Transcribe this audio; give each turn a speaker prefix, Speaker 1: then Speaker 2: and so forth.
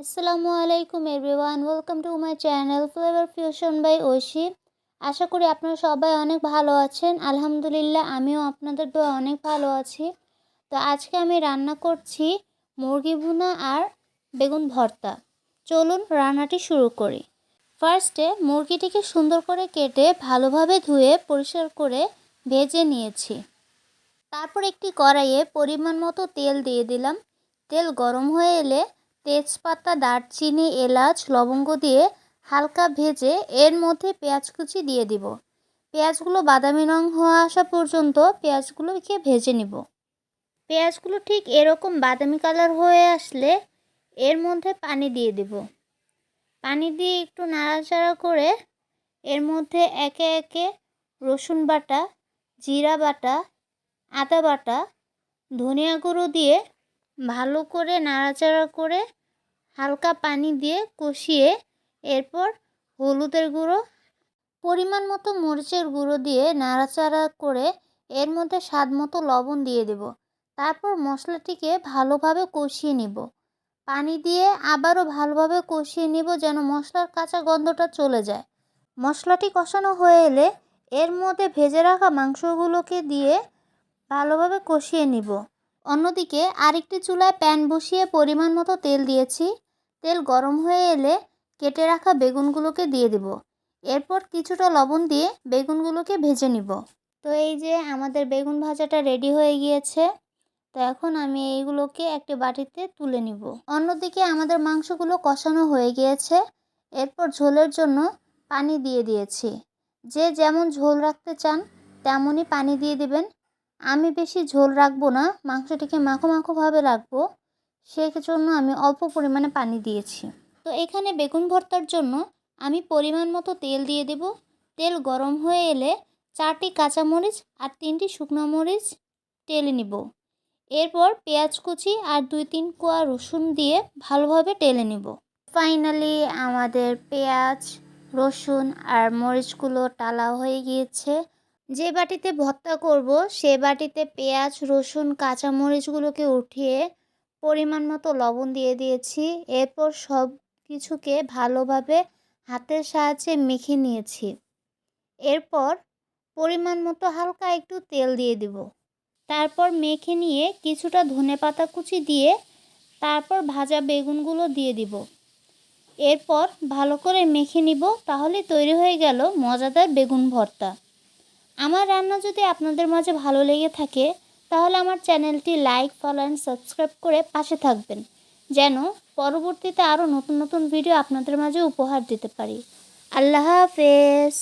Speaker 1: আসসালামু আলাইকুম everyone, welcome to my channel Flavour Fusion by Oishi. আশা করি আপনারা সবাই অনেক ভালো আছেন। আলহামদুলিল্লাহ, আমিও আপনাদের দোয়া অনেক ভালো আছি। তো আজকে আমি রান্না করছি মুরগি ভুনা আর বেগুন ভর্তা। চলুন রান্নাটি শুরু করি। ফার্স্টে মুরগিটিকে সুন্দর করে কেটে ভালোভাবে ধুয়ে পরিষ্কার করে ভেজে নিয়েছি। তারপর একটি কড়াইয়ে পরিমাণ মতো তেল দিয়ে দিলাম। তেল গরম হয়ে এলে তেজপাতা, দারচিনি, এলাচ, লবঙ্গ দিয়ে হালকা ভেজে এর মধ্যে পেঁয়াজ কুচি দিয়ে দিব। পেঁয়াজগুলো বাদামি রং হওয়া আসা পর্যন্ত পেঁয়াজগুলোকে ভেজে নিব। পেঁয়াজগুলো ঠিক এরকম বাদামি কালার হয়ে আসলে এর মধ্যে পানি দিয়ে দিব। পানি দিয়ে একটু নাড়াচাড়া করে এর মধ্যে একে একে রসুন বাটা, জিরা বাটা, আদা বাটা, ধনিয়া গুঁড়ো দিয়ে ভালো করে নাড়াচাড়া করে হালকা পানি দিয়ে কষিয়ে এরপর হলুদের গুঁড়ো, পরিমাণ মতো মরিচের গুঁড়ো দিয়ে নাড়াচাড়া করে এর মধ্যে স্বাদ মতো লবণ দিয়ে দেব। তারপর মশলাটিকে ভালোভাবে কষিয়ে নিব। পানি দিয়ে আবারও ভালোভাবে কষিয়ে নিব যেন মশলার কাঁচা গন্ধটা চলে যায়। মশলাটি কষানো হয়ে এলে এর মধ্যে ভেজে রাখা মাংসগুলোকে দিয়ে ভালোভাবে কষিয়ে নিব। অন্যদিকে আরেকটি চুলায় প্যান বসিয়ে পরিমাণ মতো তেল দিয়েছি। তেল গরম হয়ে এলে কেটে রাখা বেগুনগুলোকে দিয়ে দেব। এরপর কিছুটা লবণ দিয়ে বেগুনগুলোকে ভেজে নিব। তো এই যে আমাদের বেগুন ভাজাটা রেডি হয়ে গিয়েছে। তো এখন আমি এইগুলোকে একটি বাটিতে তুলে নিব। অন্যদিকে আমাদের মাংসগুলো কষানো হয়ে গিয়েছে। এরপর ঝোলের জন্য পানি দিয়ে দিয়েছি। যে যেমন ঝোল রাখতে চান তেমনই পানি দিয়ে দিবেন। আমি বেশি ঝোল রাখবো না, মাংসটিকে মাখো মাখোভাবে রাখবো, সেজন্য আমি অল্প পরিমাণে পানি দিয়েছি। তো এখানে বেগুন ভর্তার জন্য আমি পরিমাণ মতো তেল দিয়ে দেব। তেল গরম হয়ে এলে 4টি কাঁচামরিচ আর 3টি শুকনো মরিচ টেলে নিব। এরপর পেঁয়াজ কুচি আর 2-3 কোয়া রসুন দিয়ে ভালোভাবে টেলে নিব। ফাইনালি আমাদের পেঁয়াজ, রসুন আর মরিচগুলো টালা হয়ে গিয়েছে। যে বাটিতে ভর্তা করব সে বাটিতে পেঁয়াজ, রসুন, কাঁচা মরিচগুলোকে উঠিয়ে পরিমাণ মতো লবণ দিয়ে দিয়েছি। এরপর সব কিছুকে ভালোভাবে হাতের সাহায্যে মেখে নিয়েছি। এরপর পরিমাণ মতো হালকা একটু তেল দিয়ে দিব। তারপর মেখে নিয়ে কিছুটা ধনেপাতা কুচি দিয়ে তারপর ভাজা বেগুনগুলো দিয়ে দিব। এরপর ভালো করে মেখে নিব। তাহলে তৈরি হয়ে গেল মজাদার বেগুন ভর্তা। আমার রান্না যদি আপনাদের মাঝে ভালো লেগে থাকে তাহলে আমার চ্যানেলটি লাইক, ফলো অ্যান্ড সাবস্ক্রাইব করে পাশে থাকবেন যেন পরবর্তীতে আরও নতুন নতুন ভিডিও আপনাদের মাঝে উপহার দিতে পারি। আল্লাহ হাফেজ।